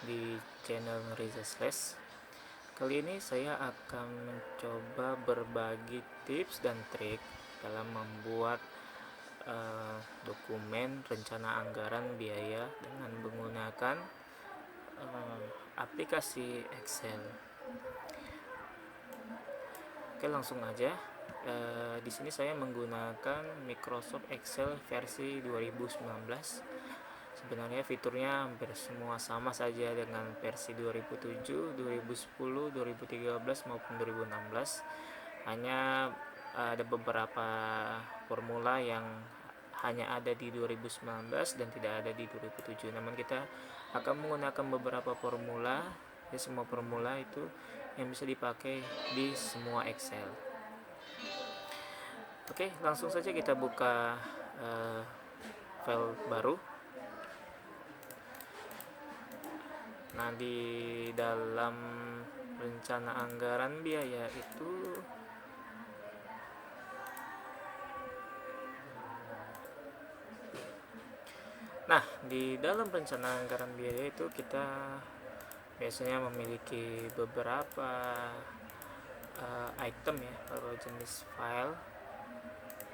Di channel Riza Slash. Kali ini saya akan mencoba berbagi tips dan trik dalam membuat dokumen rencana anggaran biaya dengan menggunakan aplikasi Excel. Oke, langsung aja. Di sini saya menggunakan Microsoft Excel versi 2019. Sebenarnya fiturnya hampir semua sama saja dengan versi 2007, 2010, 2013 maupun 2016. Hanya ada beberapa formula yang hanya ada di 2019 dan tidak ada di 2007. Namun kita akan menggunakan beberapa formula. Ya, semua formula itu yang bisa dipakai di semua Excel. Oke, langsung saja kita buka file baru. Nah, di dalam rencana anggaran biaya itu di dalam rencana anggaran biaya itu kita biasanya memiliki beberapa item ya, atau jenis file.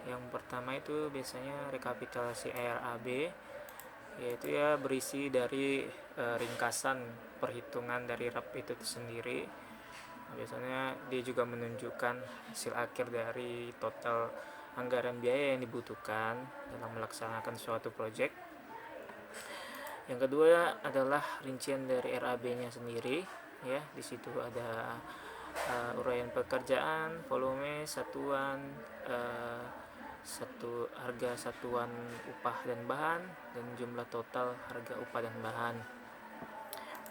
Yang pertama itu biasanya rekapitulasi ERAB, yaitu ya berisi dari ringkasan perhitungan dari RAP itu sendiri. Biasanya dia juga menunjukkan hasil akhir dari total anggaran biaya yang dibutuhkan dalam melaksanakan suatu proyek. Yang kedua adalah rincian dari RAB-nya sendiri, ya. Di situ ada uraian pekerjaan, volume, satuan, harga satuan upah dan bahan, dan jumlah total harga upah dan bahan.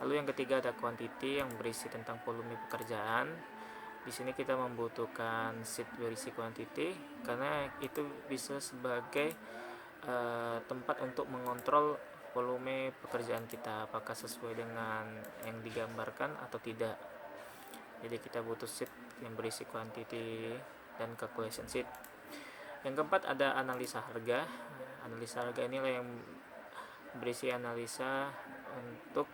Lalu yang ketiga ada quantity yang berisi tentang volume pekerjaan. Di sini kita membutuhkan sheet berisi quantity karena itu bisa sebagai tempat untuk mengontrol volume pekerjaan kita, apakah sesuai dengan yang digambarkan atau tidak. Jadi kita butuh sheet yang berisi quantity dan calculation sheet. Yang keempat ada analisa harga. Analisa harga inilah yang berisi analisa untuk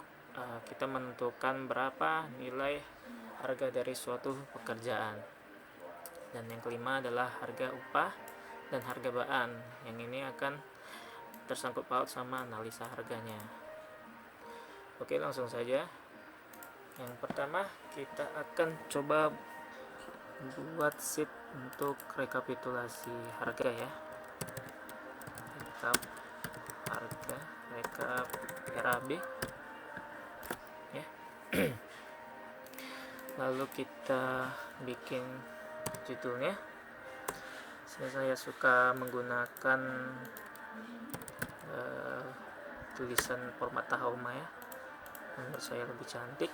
kita menentukan berapa nilai harga dari suatu pekerjaan. Dan yang kelima adalah harga upah dan harga bahan. Yang ini akan tersangkut paut sama analisa harganya. Oke, langsung saja. Yang pertama kita akan coba buat sheet untuk rekapitulasi harga ya. Rekap harga, rekap RAB ya. Lalu kita bikin judulnya. Saya suka menggunakan tulisan format Tahoma ya, menurut saya lebih cantik.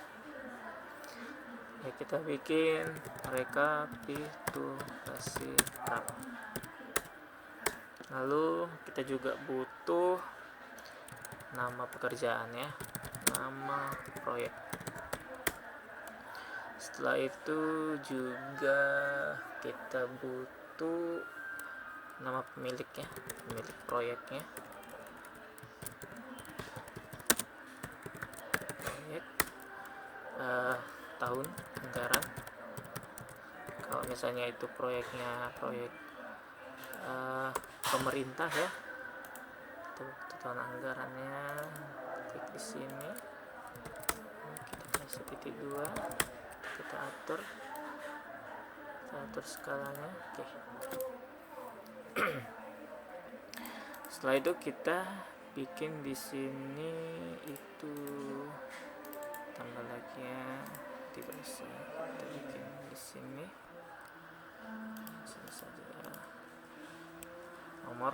Ya, kita bikin rekapitulasi RAP. Lalu kita juga butuh nama pekerjaan ya, nama proyek. Setelah itu juga kita butuh nama pemilik ya, pemilik proyeknya. Proyek, tahun anggaran. Kalau misalnya itu proyeknya proyek pemerintah ya, tuh tahun anggarannya, klik di sini, kita kasih titik 2, kita atur skalanya. Oke. Setelah itu kita bikin di sini itu tambah lagi ya, tidak usah, kita bikin di sini saja nomor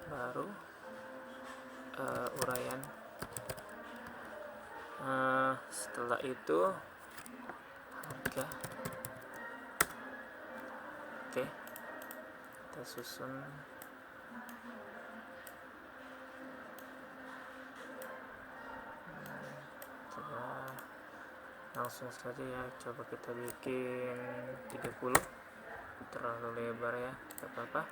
baru, uraian. Setelah itu harga. Oke, kita susun. Langsung saja ya, coba kita bikin 30, terlalu lebar ya, tidak apa-apa.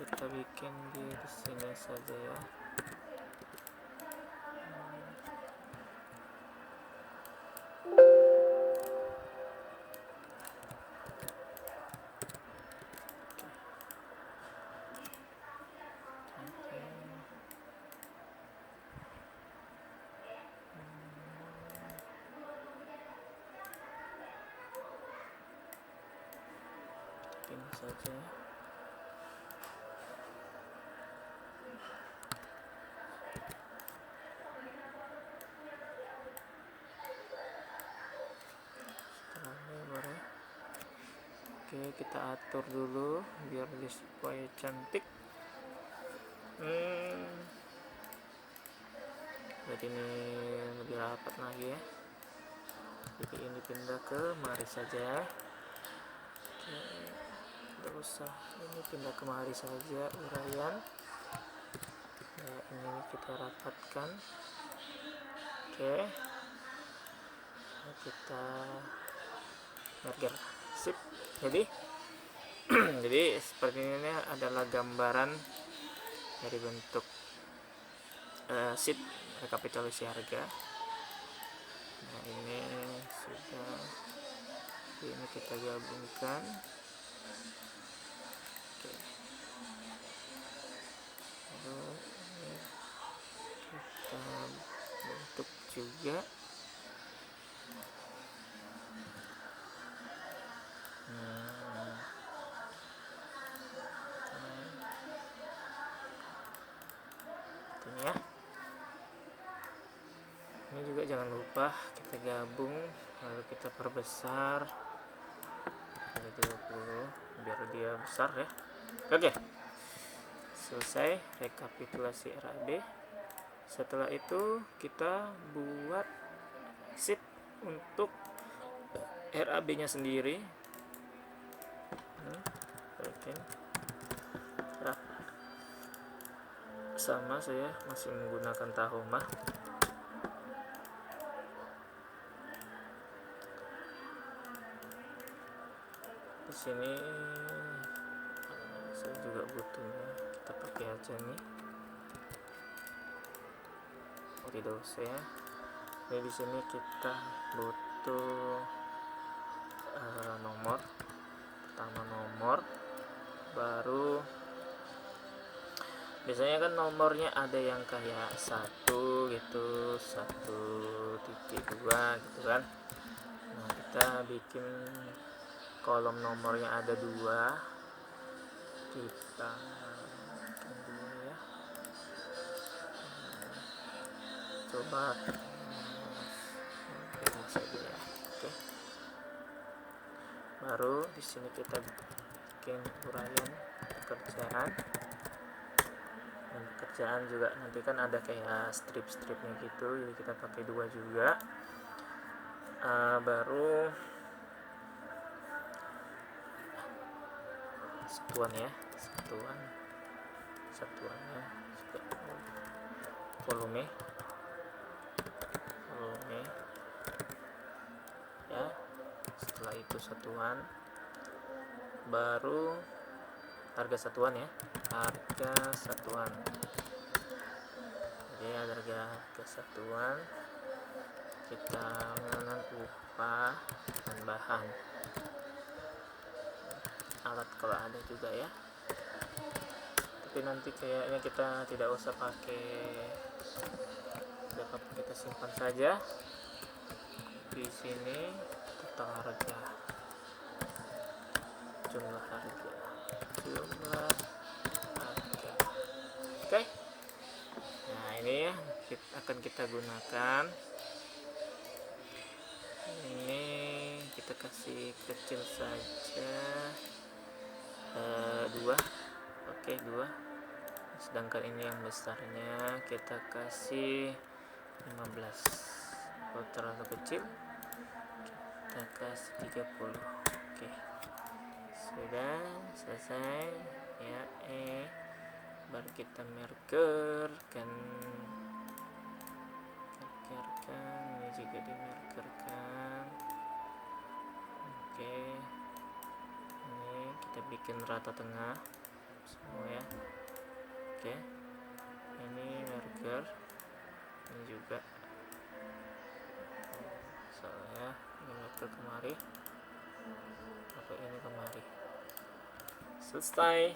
kita bikin di sini saja ya. Ini saja. Oke, kita atur dulu biar dia supaya cantik. Jadi ini lebih rapat lagi ya. Jadi ini pindah ke mari saja. Oke, tidak usah, ini pindah kemari saja uraian. Nah, ini kita rapatkan. Oke, nah, kita merger. Sip. Jadi jadi seperti ini adalah gambaran dari bentuk sheet rekapitulasi harga. Nah, ini sudah, ini kita gabungkan. Oke. Lalu ini kita bentuk juga. Ini ya. Ini juga jangan lupa kita gabung lalu kita perbesar jadi 20 biar dia besar ya. Oke, selesai rekapitulasi RAB. Setelah itu kita buat sheet untuk RAB nya sendiri. Oke, sama, saya masih menggunakan Tahoma. Di sini saya juga butuhnya, kita pakai aja nih. Oh, tidak usah ya. Ini di sini kita butuh nomor. Pertama nomor, baru biasanya kan nomornya ada yang kayak 1 gitu, 1.2 gitu kan. Nah, kita bikin kolom nomornya ada 2, kita dulu ya. Coba ini saja ya. Oke. Baru di sini kita bikin uraian pekerjaan. Dan pekerjaan juga nanti kan ada kayak strip-stripnya gitu, jadi kita pakai 2 juga. Baru satuan ya, satuannya volume ya. Setelah itu satuan, baru harga satuan ya, harga satuan. Jadi ada harga satuan, kita mengenal upah dan bahan, alat kalau ada juga ya. Tapi nanti kayaknya kita tidak usah pakai, dapat kita simpan saja. Di sini total harga, jumlah harga. Oke. Nah, ini ya akan kita gunakan. Ini kita kasih kecil saja, 2. Oke, 2. Sedangkan ini yang besarnya kita kasih 15. Kalau terlalu kecil kita kasih 30. Oke, sudah selesai ya. Baru kita markerkan, ini juga dimarkerkan. Oke, ini kita bikin rata tengah semua ya. Oke, ini merger, ini juga soalnya ini merger kemari atau ini kemari, selesai.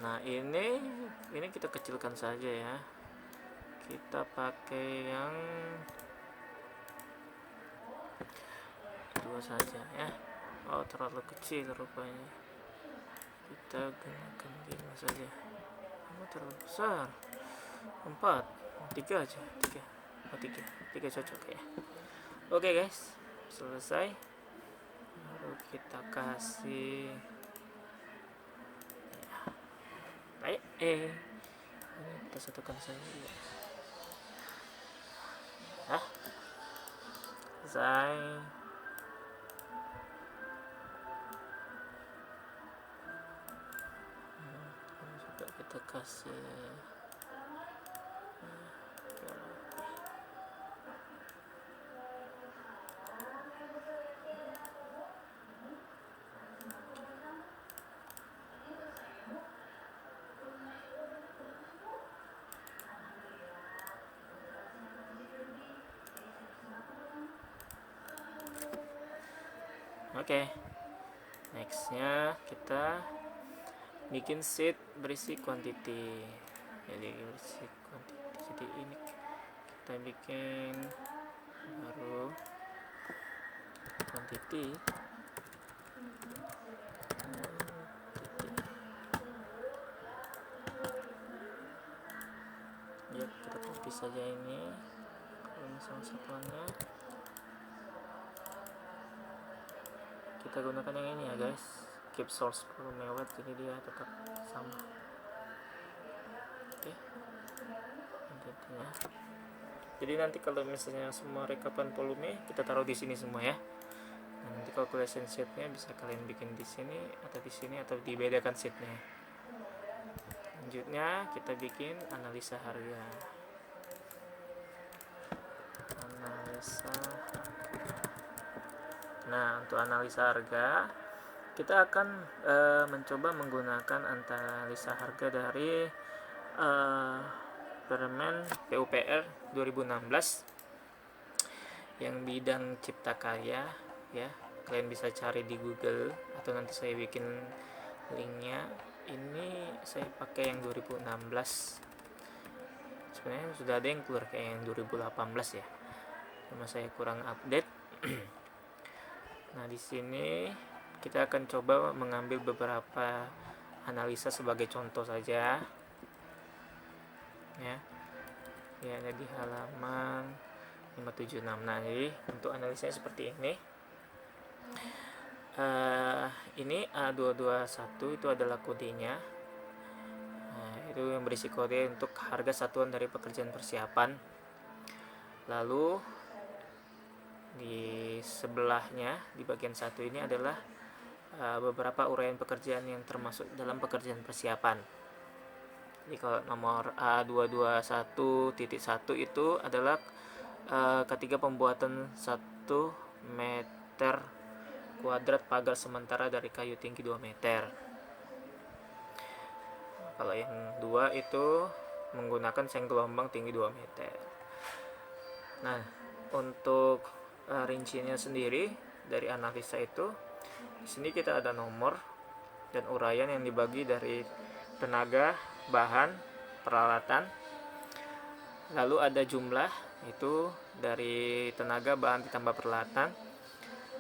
Nah ini kita kecilkan saja ya, kita pakai yang 2 saja ya. Oh terlalu kecil rupanya, kita gunakan 5 saja. Oh terlalu besar, 4, 3 aja, 3 cocok ya. Oke guys, selesai. Baru kita kasih ya. Baik, ini kita satukan saja ya. Selesai. Ini juga kita kasih Oke, nextnya kita bikin sheet berisi quantity. Jadi berisi quantity, jadi ini kita bikin baru quantity. Ya kita copy saja ini, kalau misalnya satuannya kita gunakan yang ini ya guys, keep source volume mewet, jadi dia tetap sama. Oke, intinya jadi nanti kalau misalnya semua rekapan volume kita taruh di sini semua ya. Nah, nanti calculation sheetnya bisa kalian bikin di sini atau dibedakan sheetnya. Selanjutnya kita bikin analisa harga. Nah, untuk analisa harga kita akan mencoba menggunakan analisa harga dari Permen PUPR 2016 yang bidang cipta karya ya. Kalian bisa cari di Google atau nanti saya bikin linknya. Ini saya pakai yang 2016. Sebenarnya sudah ada yang keluar kayak yang 2018 ya, cuma saya kurang update. Nah di sini kita akan coba mengambil beberapa analisa sebagai contoh saja ya. Ya ada di halaman 576. Nah jadi untuk analisanya seperti ini. Ini A221 itu adalah kodenya. Nah, itu yang berisi kode untuk harga satuan dari pekerjaan persiapan. Lalu di sebelahnya di bagian satu ini adalah beberapa uraian pekerjaan yang termasuk dalam pekerjaan persiapan. Jadi kalau nomor A221.1 itu adalah ketika pembuatan 1 meter kuadrat pagar sementara dari kayu tinggi 2 meter. Kalau yang 2 itu menggunakan seng gelombang tinggi 2 meter. Nah, untuk rinciannya sendiri dari analisa itu, di sini kita ada nomor dan uraian yang dibagi dari tenaga, bahan, peralatan. Lalu ada jumlah, itu dari tenaga, bahan ditambah peralatan.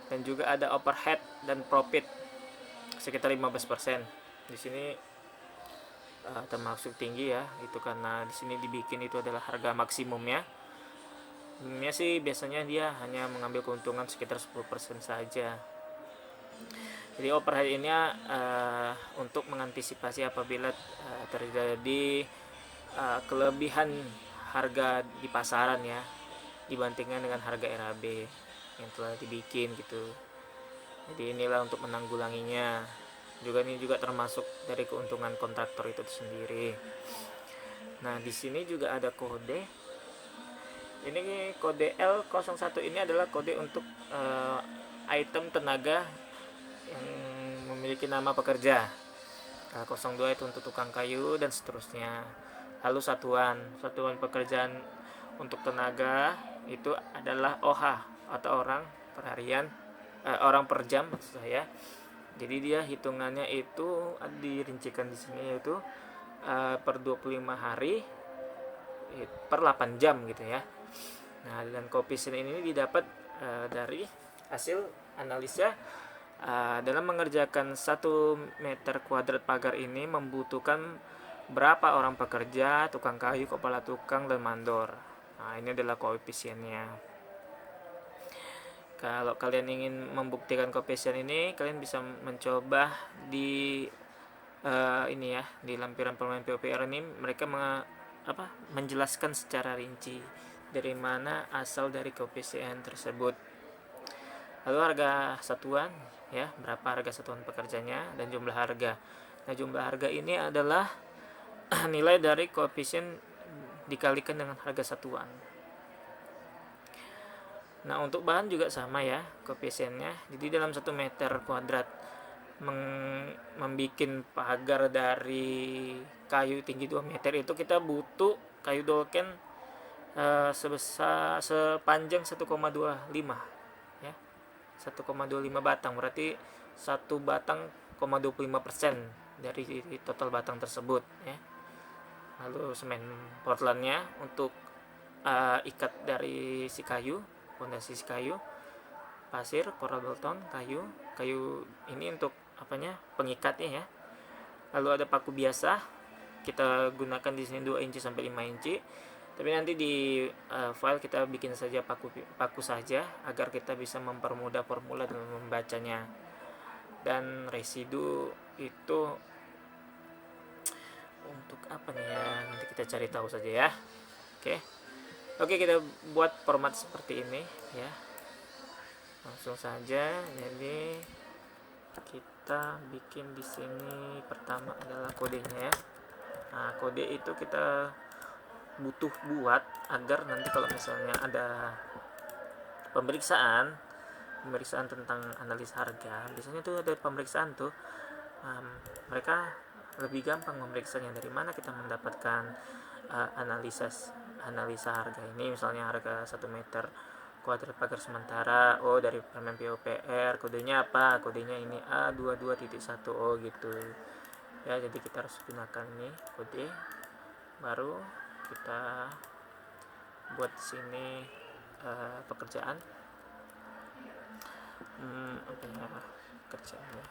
Dan juga ada overhead dan profit sekitar 15%. Di sini termasuk tinggi ya, itu karena di sini dibikin itu adalah harga maksimumnya. Minimumnya sih biasanya dia hanya mengambil keuntungan sekitar 10% saja. Jadi overhead ini untuk mengantisipasi apabila terjadi kelebihan harga di pasaran ya dibandingkan dengan harga RAB yang telah dibikin gitu. Jadi inilah untuk menanggulanginya. Ini juga termasuk dari keuntungan kontraktor itu sendiri. Nah, di sini juga ada kode. Ini kode L01 ini adalah kode untuk item tenaga yang memiliki nama pekerja. 02 itu untuk tukang kayu dan seterusnya. Lalu satuan pekerjaan untuk tenaga itu adalah OH atau orang per harian, orang per jam maksud saya. Jadi dia hitungannya itu dirincikan di sini yaitu per 25 hari per 8 jam gitu ya. Nah, dan koefisien ini didapat dari hasil analisa dalam mengerjakan 1 meter kuadrat pagar ini membutuhkan berapa orang pekerja, tukang kayu, kepala tukang, dan mandor. Nah, ini adalah koefisiennya. Kalau kalian ingin membuktikan koefisien ini, kalian bisa mencoba di ini ya, di lampiran permen PUPR ini mereka menjelaskan secara rinci dari mana asal dari koefisien tersebut. Lalu harga satuan ya, berapa harga satuan pekerjanya dan jumlah harga. Nah, jumlah harga ini adalah nilai dari koefisien dikalikan dengan harga satuan. Nah, untuk bahan juga sama ya koefisiennya. Jadi dalam 1 meter kuadrat membuat pagar dari kayu tinggi 2 meter itu kita butuh kayu dolken sepanjang 1,25 ya. 1,25 batang, berarti 1 batang 0,25% dari total batang tersebut ya. Lalu semen Portlandnya untuk ikat dari si kayu, fondasi si kayu, pasir, coral Bolton, kayu ini untuk pengikatnya ya. Lalu ada paku biasa, kita gunakan di sini 2 inci sampai 5 inci. Tapi nanti di file kita bikin saja paku saja agar kita bisa mempermudah formula dan membacanya. Dan residu itu untuk apa nih ya? Nanti kita cari tahu saja ya. Oke, kita buat format seperti ini ya. Langsung saja. Jadi kita bikin di sini pertama adalah kodenya ya. Nah, kode itu kita butuh buat agar nanti kalau misalnya ada pemeriksaan tentang analisa harga, biasanya tuh ada pemeriksaan tuh, mereka lebih gampang memeriksanya dari mana kita mendapatkan analisa harga ini. Misalnya harga 1 meter kuadrat pagar sementara, dari permen PUPR, kodenya apa? Kodenya ini A22.1, gitu ya. Jadi kita harus gunakan ini kode, baru kita buat sini pekerjaan pekerjaannya.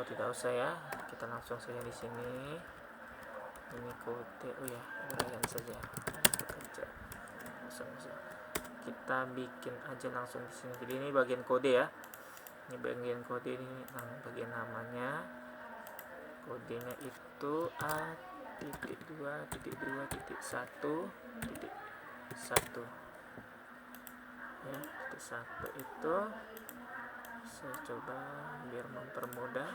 Tidak usah ya, kita langsung saja di sini. Ini kode, uraian saja pekerja. Kita bikin aja langsung di sini. Jadi ini bagian kode ya. Ini bagian kode, ini bagian namanya. Kodenya itu A.2.2.1.1 ya. 1 itu saya coba biar mempermudah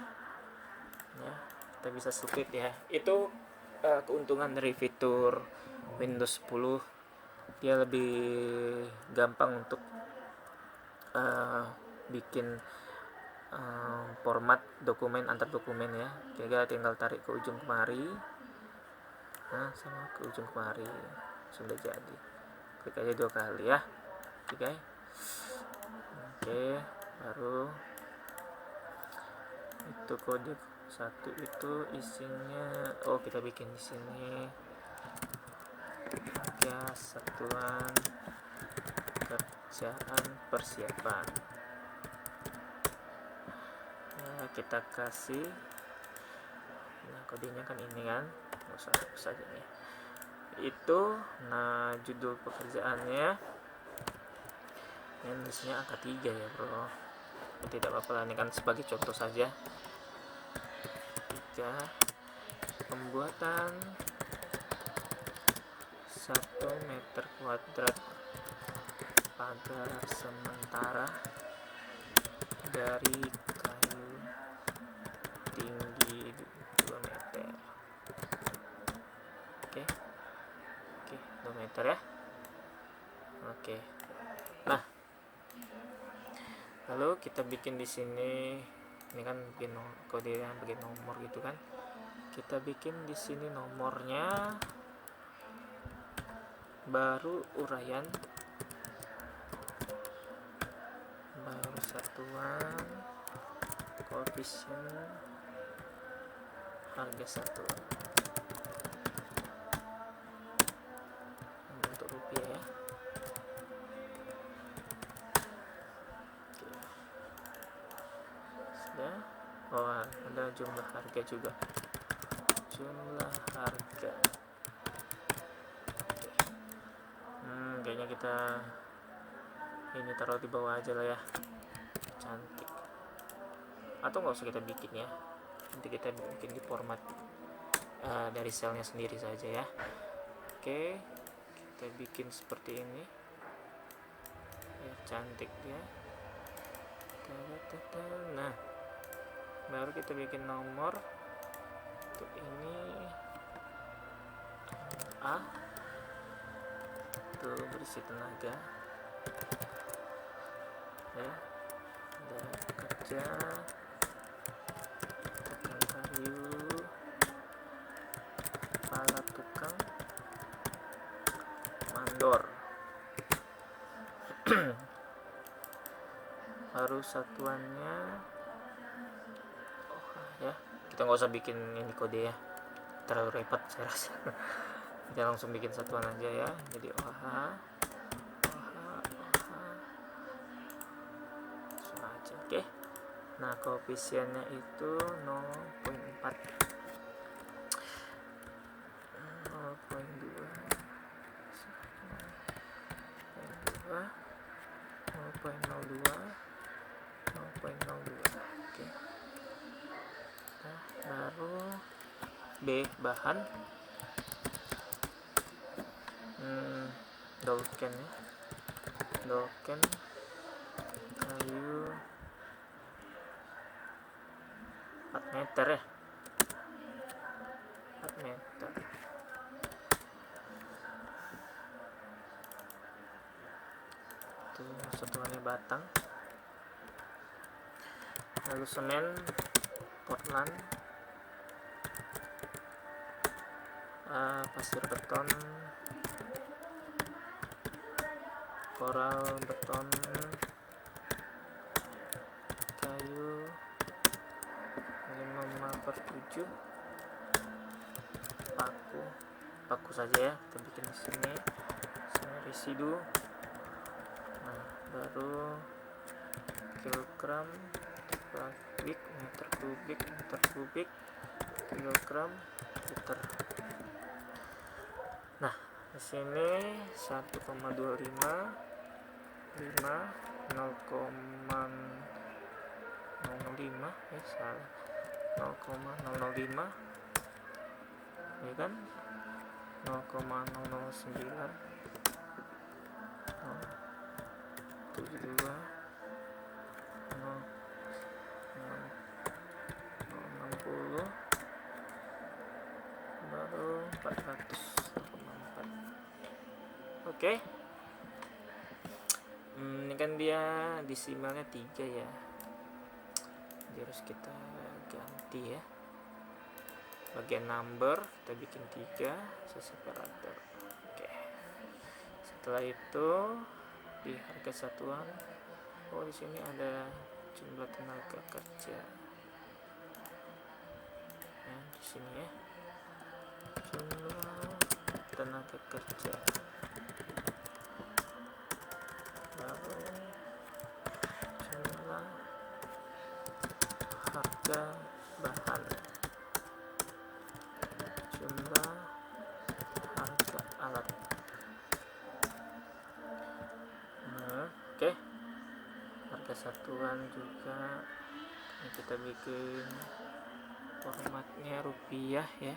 ya, kita bisa split ya. Itu keuntungan dari fitur Windows 10, dia lebih gampang untuk bikin format dokumen antar dokumen ya. Kita tinggal tarik ke ujung kemari, sama ke ujung kemari, sudah jadi. Klik aja 2 kali ya. Oke, baru itu kode 1 itu isinya kita bikin di sini ya, satuan kerjaan persiapan ya, kita kasih kodenya kan ini kan, nggak usah hapus saja nih itu. Nah, judul pekerjaannya ini isinya angka 3 ya bro, tidak apa-apa lah, ini kan sebagai contoh saja. 3, pembuatan 1 meter kuadrat pagar sementara dari kayu tinggi 2 meter. Oke, 2 meter ya. Oke, Lalu kita bikin di sini, ini kan bikin kode yang bikin nomor gitu kan, kita bikin di sini nomornya, baru uraian, baru satuan, koefisien, harga satuan untuk rupiah ya. Oke. Sudah. Oh, ada jumlah harga juga, jumlah harga. Oke. Kayaknya kita ini taruh di bawah aja lah ya, cantik. Atau nggak usah kita bikin ya, nanti kita bikin di format dari selnya sendiri saja ya. Oke, kita bikin seperti ini ya, cantik ya. Nah, baru kita bikin nomor untuk ini A, tuh berisi tenaga ya, ada kerja, tukang kayu, kepala tukang, mandor. Baru satuannya ya, kita nggak usah bikin ini kode ya, terlalu repot saya rasa. Kita langsung bikin satuan aja ya, jadi OH langsung aja. Oke, nah koefisiennya itu 0,4, 0,2, 0,02, 0,02. Oke, nah baru B, bahan, dolken ya, dolken kayu 4 meter ya, 4 meter. Tuh satuannya batang. Lalu semen Portland, pasir beton, koral beton, kayu 5/7, paku saja ya, kita bikin di sini residu. Nah, baru kilogram, kubik, meter kubik, kilogram, liter. Nah, di sini 1,25, 5, 0,05 ya, salah, 0,005 ya kan, 0,009, 0,72, 0,60, baru 400,4. Oke. Ini kan dia desimalnya 3 ya, jadi harus kita ganti ya, bagian number kita bikin 3 separator. Oke, setelah itu di harga satuan, oh di sini ada jumlah tenaga kerja ya, di sini ya, jumlah tenaga kerja, baru jumlah harga bahan, jumlah harga alat. Nah, oke, harga satuan juga ini kita bikin formatnya rupiah ya.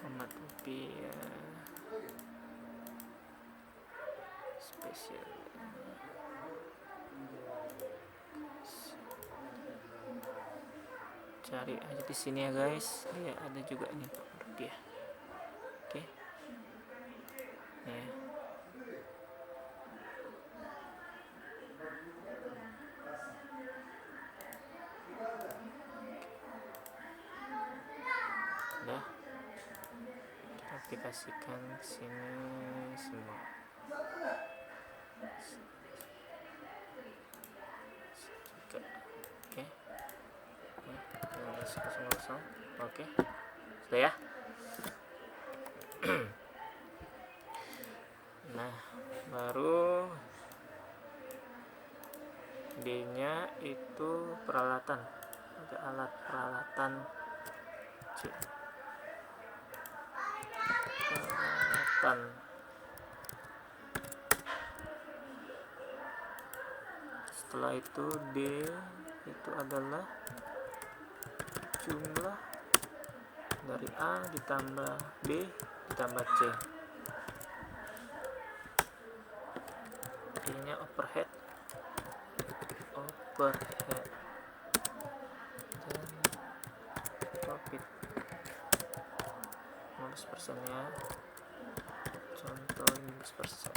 Format rupiah spesial, cari aja di sini ya guys ya, ada juga nih rupiah. Oke ya, aplikasikan sini semua. Oke, 15.00. Oke, sudah ya. Nah, baru D-nya itu peralatan, ada alat peralatan C. Peralatan. Setelah itu D itu adalah jumlah dari A ditambah B ditambah C. E-nya overhead dan profit 15% ya, contoh 15%.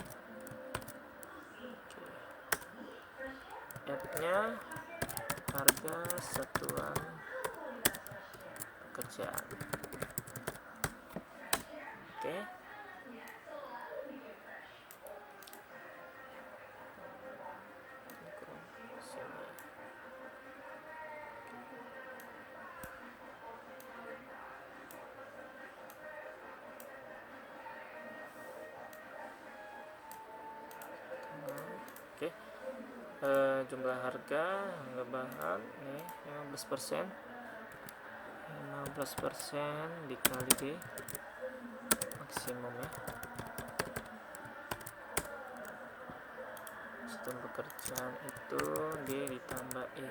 F-nya harga satuan pekerjaan. Oke. Oke. Jumlah harga bahan nih 15%. 15% dikali D maksimum ya. Sistem pekerjaan itu D ditambah E.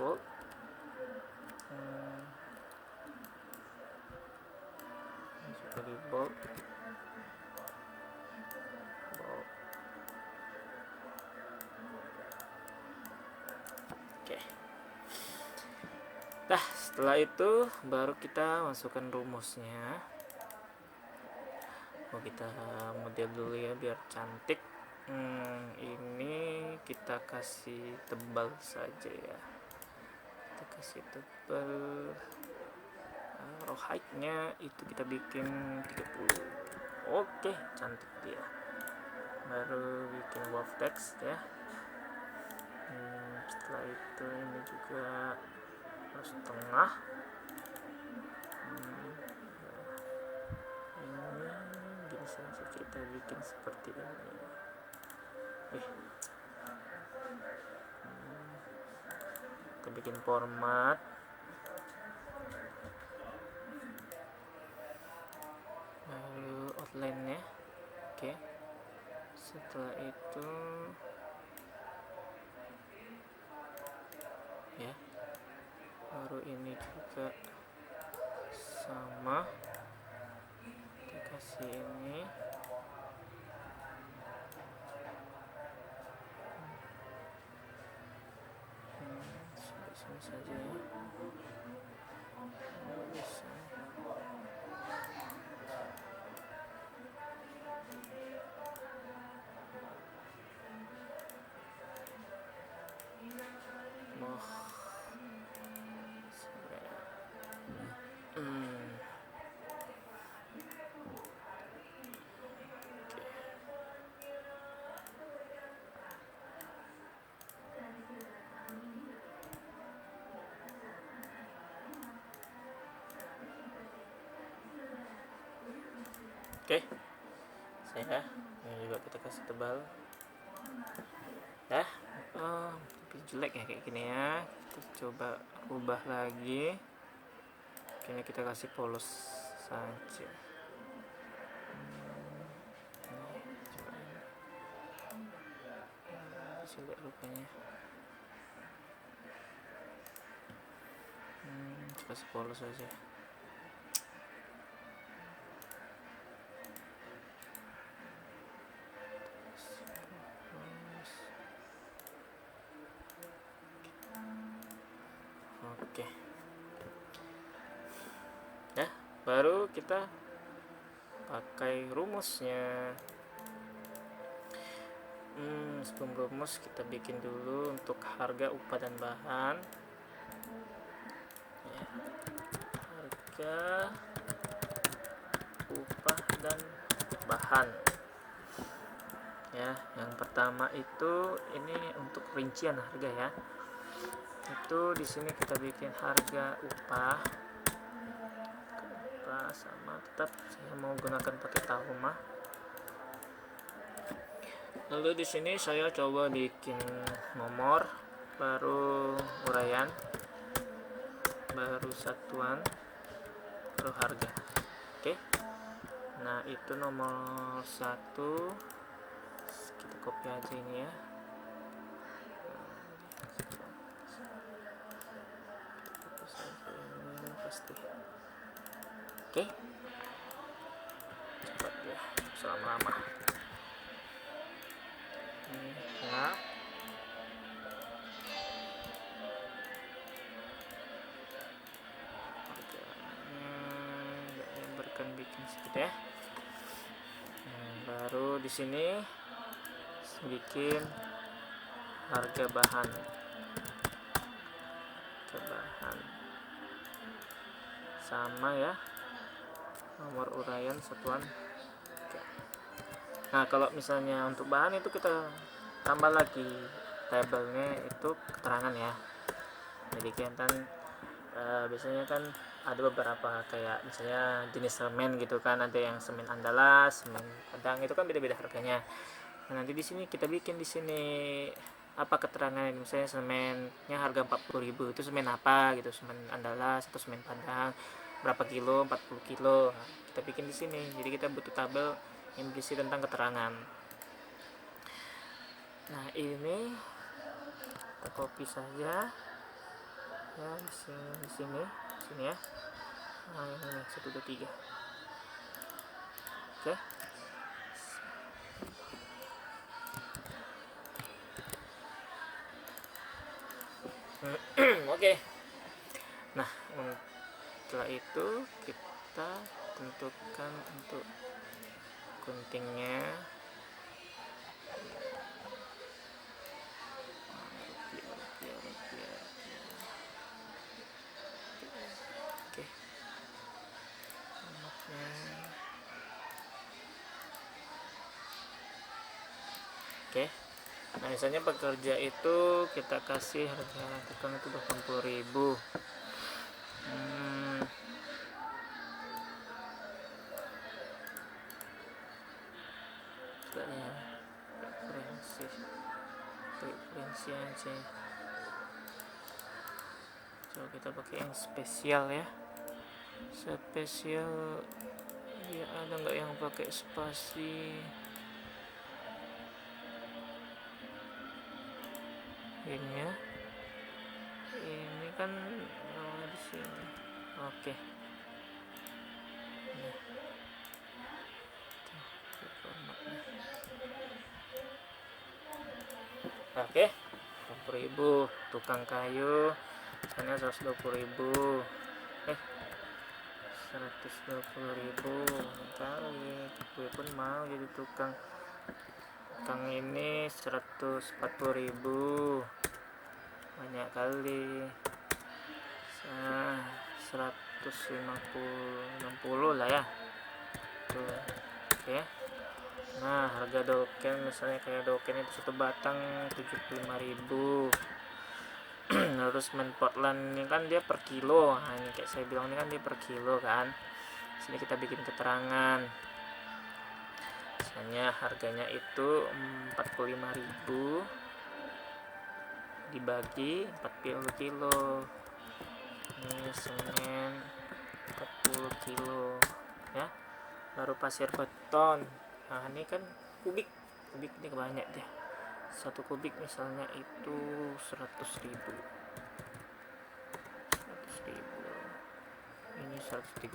Bold. Juga di bold. Oke. Nah, setelah itu baru kita masukkan rumusnya. Kita model dulu ya biar cantik. Ini kita kasih tebal saja ya. Kita kasih tebal. Row height-nya itu kita bikin 30. Oke, cantik dia. Baru bikin wave text ya. Setelah itu ini juga harus tengah. Ini bisa kita bikin seperti ini. Kita bikin format. Lalu outline-nya. Oke. Setelah itu ya, baru ini juga sama, kita kasih ini sampai sini saja ya. Bisa. Oke, saya ini juga kita kasih tebal ya. Tapi jelek ya kayak gini ya, kita coba ubah lagi. Ini kita kasih polos saja. Jelek rupanya. Kasih polos saja. Oke. Ya, baru kita pakai rumusnya. Sebelum rumus kita bikin dulu untuk harga upah dan bahan ya. harga upah dan bahan. Ya, yang pertama itu ini untuk rincian harga ya. Itu di sini kita bikin harga upah sama, tetap saya mau gunakan pakai tahun. Lalu di sini saya coba bikin nomor, baru uraian, baru satuan, baru harga. Oke. Nah, itu nomor 1. Kita copy aja ini ya. Pasti. Oke. Cepat ya, lama-lama. Nah, gambarkan bikin sedikit ya. Baru di sini bikin harga bahan. Sama ya, nomor uraian satuan. Nah, kalau misalnya untuk bahan itu kita tambah lagi tabelnya itu keterangan ya. Jadi kan biasanya kan ada beberapa kayak misalnya jenis semen gitu kan, ada yang semen Andalas, semen Padang, itu kan beda-beda harganya. Nah, nanti di sini kita bikin di sini apa keterangan, misalnya semennya harga 40.000 itu semen apa gitu, semen Andalas atau semen Padang, berapa kilo, 40 kilo. Nah, kita bikin di sini. Jadi kita butuh tabel yang berisi tentang keterangan. Nah, ini kita copy saja ya, di sini ya. Nah, ini 1 2 3. Oke. Oke. Nah, setelah itu kita tentukan untuk guntingnya. Oke. Oke. Nah, misalnya pekerja itu kita kasih harga tukang itu 80.000. Referensi aja. Coba kita pakai yang spesial ya. Spesial ya, ada nggak yang pakai spasi? Ini ya. Ini kan di sini. Oke. Nah. Oke. 20.000. Tukang kayu misalnya 120.000. 120.000 kali gue pun mau jadi tukang ini 140.000 banyak kali. 160 lah ya tuh. Oke. Nah, harga doken misalnya kayak doken itu 1 batang 75.000. Terus semen Portland ini kan dia per kilo. Nah, ini kayak saya bilang ini kan dia per kilo kan. Sini kita bikin keterangan. Misalnya harganya itu 45.000 dibagi 40 kilo. Ini semen 40 kilo ya. Baru pasir beton. Nah, ini kan kubik ini banyak deh. 1 kubik misalnya itu 100.000. Ini 130.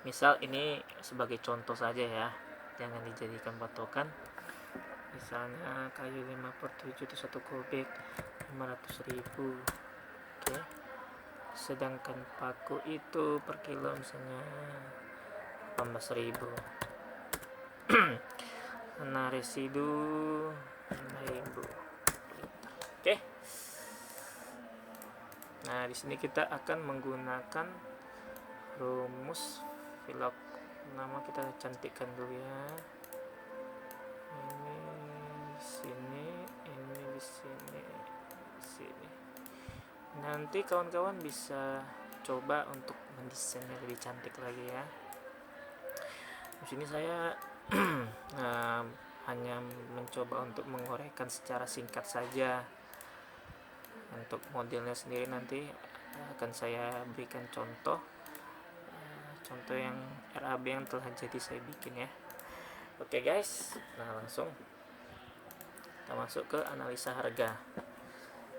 Misal ini sebagai contoh saja ya, jangan dijadikan patokan. Misalnya kayu 5/7 itu 1 kubik 500.000. Oke. Sedangkan paku itu per kilo misalnya 18.000. Nah, residu 5.000. Oke. Nah, di sini kita akan menggunakan rumus VLOOK. Nama kita cantikkan dulu ya. Ini di sini, ini di sini, di sini. Nanti kawan-kawan bisa coba untuk mendesainnya lebih cantik lagi ya. Di sini saya hanya mencoba untuk menguraikan secara singkat saja. Untuk modelnya sendiri nanti akan saya berikan contoh yang RAB yang telah jadi saya bikin ya. Oke guys, nah langsung kita masuk ke analisa harga.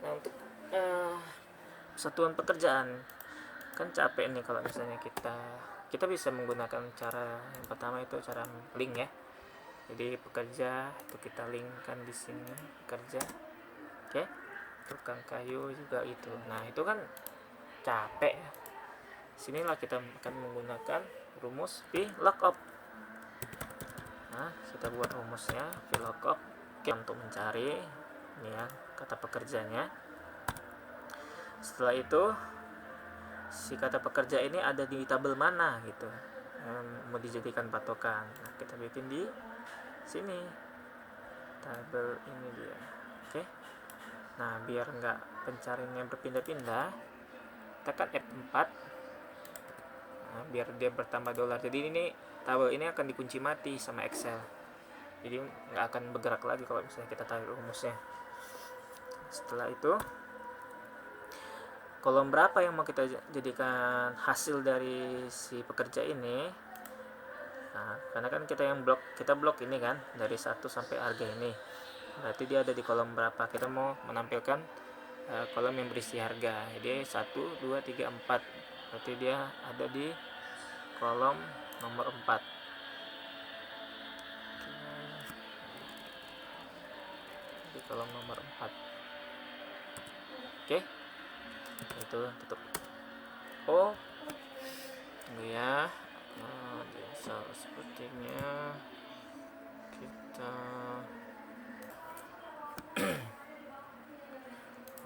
Nah, untuk satuan pekerjaan kan capek nih kalau misalnya kita bisa menggunakan cara yang pertama itu cara link ya. Jadi pekerja itu kita linkkan di sini pekerja. Oke, tukang kayu juga itu. Nah itu kan capek ya. Sinilah kita akan menggunakan rumus VLOOKUP. Nah, kita buat rumusnya VLOOKUP. Oke, untuk mencari ini ya kata pekerjanya. Setelah itu si kata pekerja ini ada di tabel mana gitu yang mau dijadikan patokan. Nah, kita bikin di sini tabel ini dia. Oke. Nah, biar nggak pencariannya berpindah-pindah, tekan F4. Nah, biar dia bertambah dolar. Jadi ini tabel ini akan dikunci mati sama Excel. Jadi nggak akan bergerak lagi kalau misalnya kita tarik rumusnya. Setelah itu kolom berapa yang mau kita jadikan hasil dari si pekerja ini. Nah, karena kan kita blok ini kan dari 1 sampai harga ini, berarti dia ada di kolom berapa. Kita mau menampilkan kolom yang berisi harga. Jadi 1, 2, 3, 4, berarti dia ada di kolom nomor 4. Di kolom nomor 4. Oke, itu tutup. Tunggu ya. Sepertinya kita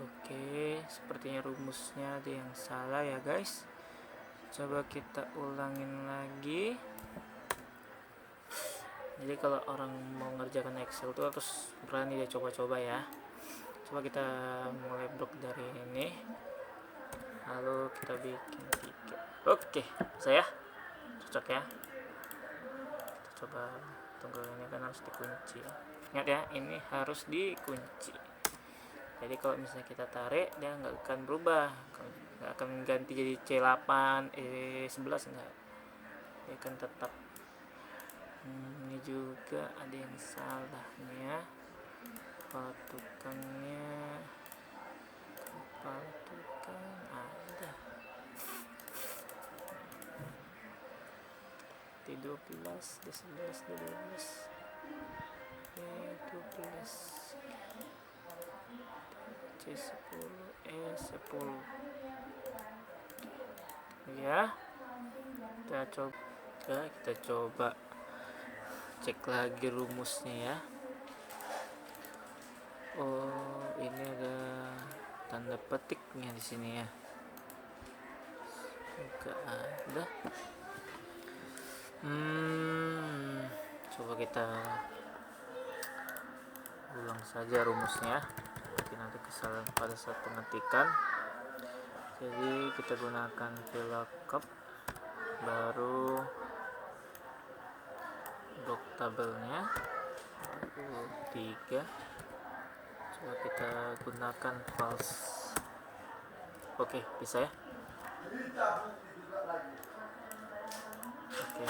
Oke, sepertinya rumusnya ada yang salah ya guys. Coba kita ulangin lagi. Jadi kalau orang mau ngerjakan Excel tuh harus berani dia coba-coba ya. Coba kita mulai blok dari ini, lalu kita bikin 3. Oke, saya cocok ya. Kita coba tunggu, ini kan harus dikunci. Ingat ya, ini harus dikunci. Jadi kalau misalnya kita tarik, dia nggak akan berubah, nggak akan ganti jadi C8, E11 enggak. Dia akan tetap. Ini juga ada yang salahnya. Kepala tukangnya, kepala tukang ada D12, D11, D12, E12, C10, E10 ya. Kita coba cek lagi rumusnya ya. Oh, ini ada tanda petiknya di sini ya. Enggak ada. Coba kita ulang saja rumusnya. Mungkin ada kesalahan pada saat pengetikan. Jadi kita gunakan VLOOKUP, baru blok tabelnya 3. Coba kita gunakan false. Oke, bisa ya. Oke.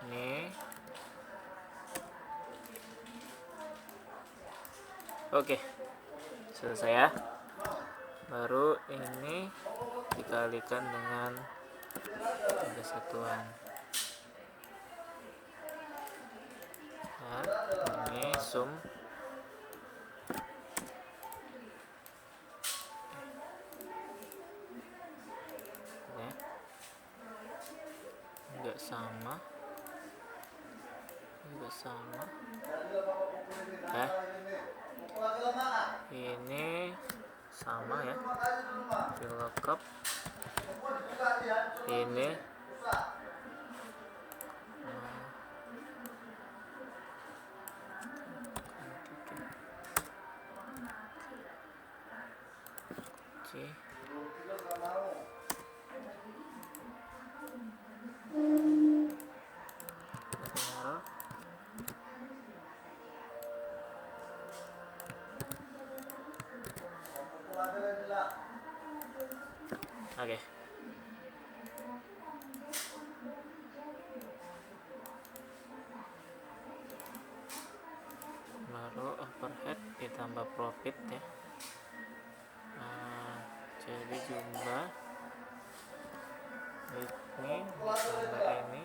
Ini. Oke. Selesai ya. Baru ini dikalikan dengan 3 satuan. Dan ini sum. Enggak sama. Oke. Ini sama ya, VLOOKUP ini oke. Baru overhead ditambah profit ya. Jadi jumlah ini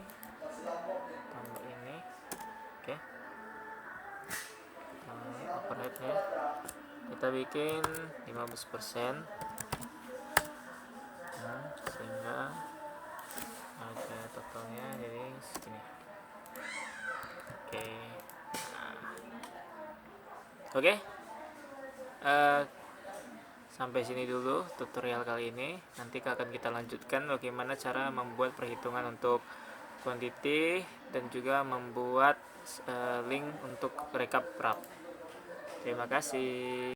tambah ini, oke. Overheadnya kita bikin 15%, sehingga harga totalnya jadi segini. Oke. Sampai sini dulu tutorial kali ini. Nanti akan kita lanjutkan bagaimana cara membuat perhitungan untuk quantity dan juga membuat link untuk recap graph. Terima kasih.